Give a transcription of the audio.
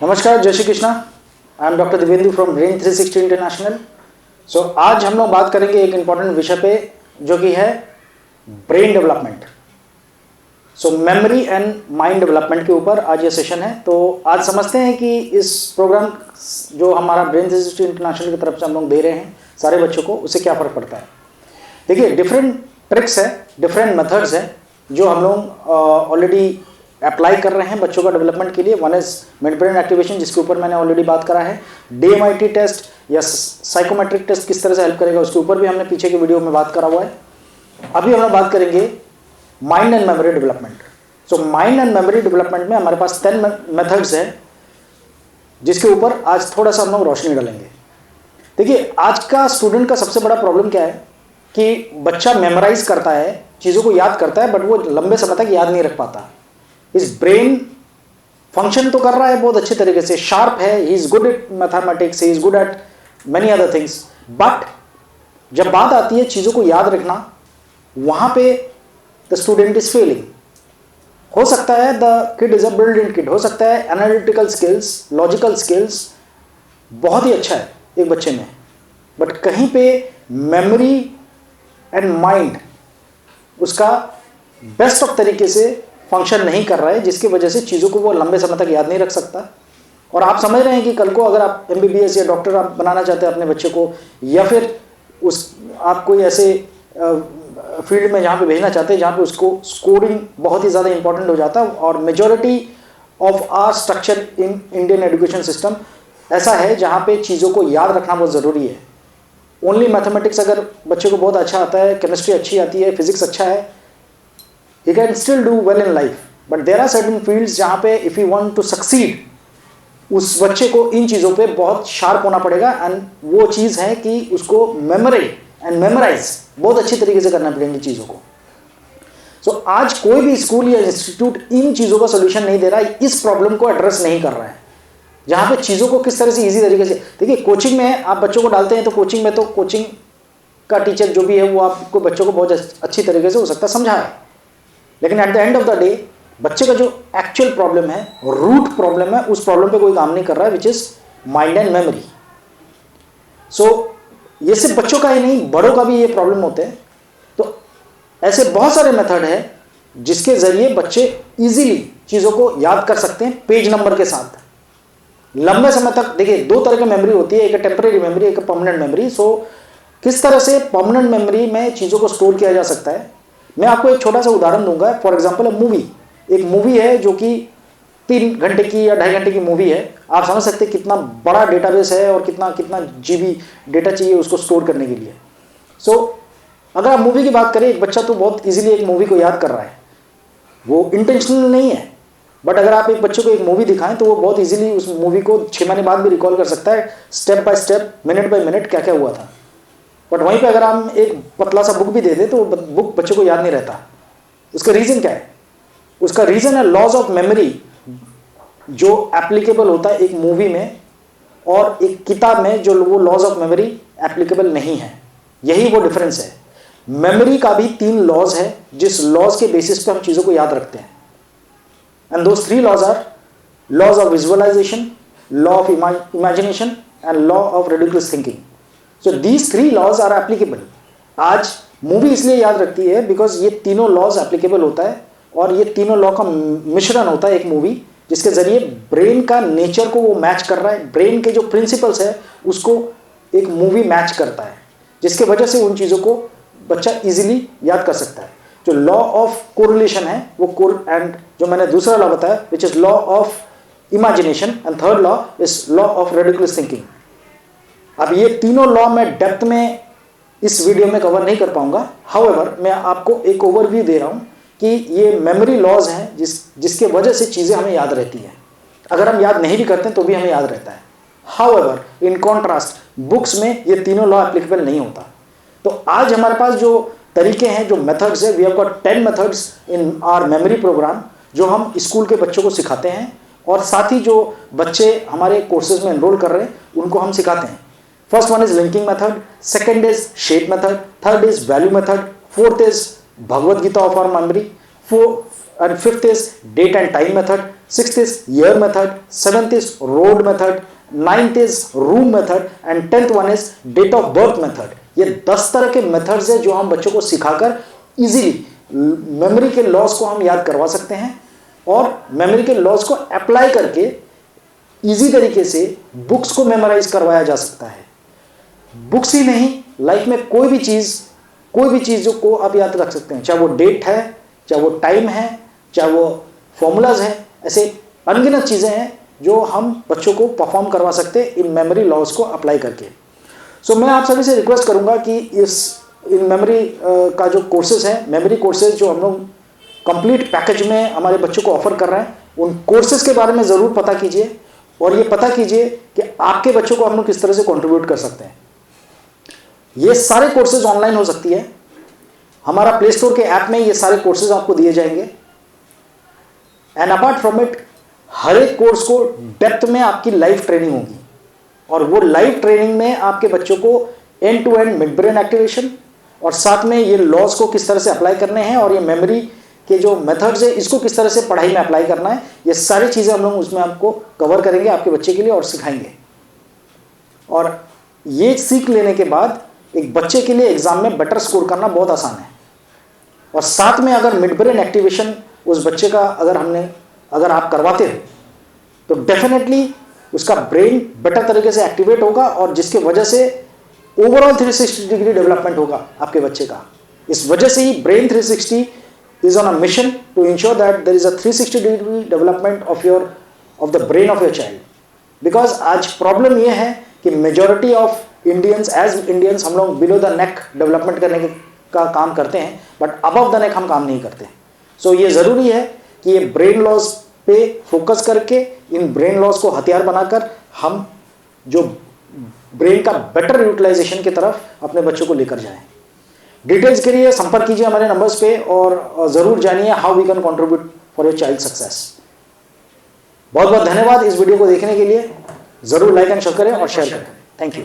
नमस्कार, जय Shri Krishna. I am doctor Divendu from Brain 360 international. So आज हम लोग बात करेंगे एक इंपॉर्टेंट विषय पे जो कि है brain development. So memory and mind development के ऊपर आज ये सेशन है। तो आज समझते हैं कि इस प्रोग्राम जो हमारा ब्रेन 360 इंटरनेशनल की तरफ से हम लोग दे रहे हैं सारे बच्चों को, उससे क्या फ़र्क पड़ता है। देखिए, डिफरेंट ट्रिक्स है, डिफरेंट मेथड्स है जो हम लोग ऑलरेडी अप्लाई कर रहे हैं बच्चों का डेवलपमेंट के लिए। One is mid brain activation, जिसके ऊपर मैंने ऑलरेडी बात करा है। DMIT टेस्ट या साइकोमेट्रिक टेस्ट किस तरह से हेल्प करेगा, उसके ऊपर भी हमने पीछे के वीडियो में बात करा हुआ है। अभी हम लोग बात करेंगे mind and memory development. So mind and memory development में हमारे पास 10 मेथड्स हैं जिसके ऊपर आज थोड़ा सा हम लोग रोशनी डालेंगे। देखिए, आज का स्टूडेंट का सबसे बड़ा प्रॉब्लम क्या है कि बच्चा मेमोराइज करता है, चीज़ों को याद करता है, बट वो लंबे समय तक याद नहीं रख पाता। इस ब्रेन फंक्शन तो कर रहा है बहुत अच्छे तरीके से, शार्प है, he is good at mathematics, he is good at many other things, but जब बात आती है चीज़ों को याद रखना, वहाँ पे द स्टूडेंट इज फेलिंग। हो सकता है the kid is a brilliant kid, हो सकता है एनालिटिकल स्किल्स, लॉजिकल स्किल्स बहुत ही अच्छा है एक बच्चे में, बट कहीं पे मेमोरी एंड माइंड उसका बेस्ट ऑफ तरीके से फंक्शन नहीं कर रहा है, जिसकी वजह से चीज़ों को वो लंबे समय तक याद नहीं रख सकता। और आप समझ रहे हैं कि कल को अगर आप MBBS या डॉक्टर आप बनाना चाहते हैं अपने बच्चे को, या फिर आप कोई ऐसे फील्ड में जहाँ पे भेजना चाहते हैं जहाँ पे उसको स्कोरिंग बहुत ही ज़्यादा इंपॉर्टेंट हो जाता है, और majority of our structure in Indian education system ऐसा है जहाँ पे चीज़ों को याद रखना बहुत ज़रूरी है। ओनली मैथमेटिक्स अगर बच्चे को बहुत अच्छा आता है, केमिस्ट्री अच्छी आती है, फिजिक्स अच्छा है, he can still do well in life, but there are certain fields जहाँ पे if you want to succeed, उस बच्चे को इन चीज़ों पे बहुत शार्प होना पड़ेगा। एंड वो चीज़ है कि उसको मेमोरी एंड मेमोराइज बहुत अच्छी तरीके से करना पड़ेंगी चीज़ों को। सो आज कोई भी स्कूल या इंस्टीट्यूट इन चीज़ों का सोल्यूशन नहीं दे रहा है, इस प्रॉब्लम को एड्रेस नहीं कर रहा है, जहाँ पे चीज़ों को किस तरह से ईजी तरीके से। देखिए, कोचिंग में आप बच्चों को डालते हैं तो कोचिंग का टीचर जो भी है वो आपको बच्चों को बहुत अच्छी तरीके से हो सकता है समझाए, लेकिन at the end of the day बच्चे का जो एक्चुअल प्रॉब्लम है, रूट प्रॉब्लम है, उस प्रॉब्लम पे कोई काम नहीं कर रहा है, which is mind and memory. So ये सिर्फ बच्चों का ही नहीं, बड़ों का भी ये प्रॉब्लम होते हैं। तो ऐसे बहुत सारे मेथड है जिसके जरिए बच्चे इजीली चीज़ों को याद कर सकते हैं पेज नंबर के साथ लंबे समय तक। देखिए, दो तरह की मेमोरी होती है, एक टेम्परेरी मेमोरी, एक परमानेंट मेमोरी। सो किस तरह से परमानेंट मेमोरी में चीज़ों को स्टोर किया जा सकता है, मैं आपको एक छोटा सा उदाहरण दूंगा। फॉर एग्जांपल, एक मूवी है जो कि 3 घंटे की या 2.5 घंटे की मूवी है। आप समझ सकते हैं कितना बड़ा डेटाबेस है और कितना GB डेटा चाहिए उसको स्टोर करने के लिए। सो अगर आप मूवी की बात करें, एक बच्चा तो बहुत इजीली एक मूवी को याद कर रहा है, वो इंटेंशनल नहीं है, बट अगर आप एक बच्चे को एक मूवी दिखाएं तो वो बहुत इजीली उस मूवी को 6 महीने बाद भी रिकॉल कर सकता है, step by step, minute by minute क्या क्या हुआ था। बट वहीं पे अगर हम एक पतला सा बुक भी दे दें तो बुक बच्चे को याद नहीं रहता। उसका रीज़न क्या है? उसका रीज़न है लॉज ऑफ मेमोरी जो एप्लीकेबल होता है एक मूवी में, और एक किताब में जो वो लॉज ऑफ मेमोरी एप्लीकेबल नहीं है। यही वो डिफरेंस है। मेमोरी का भी 3 लॉज है जिस लॉज के बेसिस पे हम चीज़ों को याद रखते हैं, and those 3 laws are laws of visualisation, law of imagination and law of ridiculous thinking. So these 3 laws are applicable। आज मूवी इसलिए याद रखती है बिकॉज ये तीनों लॉज एप्लीकेबल होता है, और ये तीनों लॉ का मिश्रण होता है एक मूवी, जिसके जरिए ब्रेन का नेचर को वो मैच कर रहा है, ब्रेन के जो प्रिंसिपल्स है उसको एक मूवी मैच करता है, जिसके वजह से उन चीज़ों को बच्चा इजीली याद कर सकता है। जो लॉ ऑफ कोरिलेशन है वो एंड जो मैंने दूसरा लॉ बताया which is law of imagination, and third law is law of ridiculous thinking. अब ये तीनों लॉ मैं डेप्थ में इस वीडियो में कवर नहीं कर पाऊंगा, हाउएवर मैं आपको एक ओवरव्यू दे रहा हूं कि ये मेमोरी लॉज हैं जिसके वजह से चीज़ें हमें याद रहती हैं। अगर हम याद नहीं भी करते हैं तो भी हमें याद रहता है। हाउएवर इन कॉन्ट्रास्ट बुक्स में ये तीनों लॉ एप्लीकेबल नहीं होता। तो आज हमारे पास जो तरीके हैं, जो मेथड्स है, we have got 10 methods in our memory programme जो हम स्कूल के बच्चों को सिखाते हैं, और साथ ही जो बच्चे हमारे कोर्सेज में एनरोल कर रहे हैं उनको हम सिखाते हैं। First one is linking method, second is shape method, third is value method, fourth is Bhagavad Gita of our memory, and fifth is date and time method, 6th is year method, 7th is road method, 9th is room method and 10th one is date of birth method. ये 10 तरह के methods है जो हम बच्चों को सिखाकर easily memory के loss को हम याद करवा सकते हैं और मेमोरी के लॉस को अप्लाई करके इजी तरीके से बुक्स को मेमोराइज करवाया जा सकता है। बुक्स ही नहीं, लाइफ में कोई भी चीज जो को आप याद रख सकते हैं, चाहे वो डेट है, चाहे वो टाइम है, चाहे वो फॉर्मूलाज है, ऐसे अनगिनत चीजें हैं जो हम बच्चों को परफॉर्म करवा सकते हैं इन मेमोरी लॉस को अप्लाई करके। सो मैं आप सभी से रिक्वेस्ट करूंगा कि इन मेमोरी का जो कोर्सेज है, मेमोरी कोर्सेज जो हम लोग कंप्लीट पैकेज में हमारे बच्चों को ऑफर कर रहे हैं, उन कोर्सेज के बारे में जरूर पता कीजिए और ये पता कीजिए कि आपके बच्चों को हम लोग किस तरह से कंट्रीब्यूट कर सकते हैं। ये सारे कोर्सेज ऑनलाइन हो सकती है, हमारा प्ले स्टोर के ऐप में ये सारे कोर्सेज आपको दिए जाएंगे एंड अपार्ट फ्रॉम इट हर एक कोर्स को डेप्थ में आपकी लाइव ट्रेनिंग होगी और वो लाइव ट्रेनिंग में आपके बच्चों को end to end midbrain activation और साथ में ये लॉस को किस तरह से अप्लाई करने हैं और ये मेमोरी के जो मेथड्स है इसको किस तरह से पढ़ाई में अप्लाई करना है, ये सारी चीज़ें हम लोग उसमें आपको कवर करेंगे आपके बच्चे के लिए और सिखाएंगे। और ये सीख लेने के बाद एक बच्चे के लिए एग्जाम में बेटर स्कोर करना बहुत आसान है और साथ में अगर मिड ब्रेन एक्टिवेशन उस बच्चे का अगर आप करवाते हो तो डेफिनेटली उसका ब्रेन बेटर तरीके से एक्टिवेट होगा और जिसके वजह से ओवरऑल 360 डिग्री डेवलपमेंट होगा आपके बच्चे का। इस वजह से ही brain 360 is on a mission to ensure that there is a 360 degree development of the brain of your child. Because आज प्रॉब्लम ये है कि majority of Indians as Indians हम लोग बिलो द नेक डेवलपमेंट करने का काम करते हैं बट अबव द नेक हम काम नहीं करते। सो ये ज़रूरी है कि ये ब्रेन लॉस पे फोकस करके इन ब्रेन लॉस को हथियार बनाकर हम जो ब्रेन का बेटर यूटिलाइजेशन की तरफ अपने बच्चों को लेकर जाएं। डिटेल्स के लिए संपर्क कीजिए हमारे नंबर्स पे और ज़रूर जानिए how we can contribute for your child success. बहुत बहुत धन्यवाद इस वीडियो को देखने के लिए। ज़रूर लाइक एंड शेयर करें और शेयर करें। Thank you.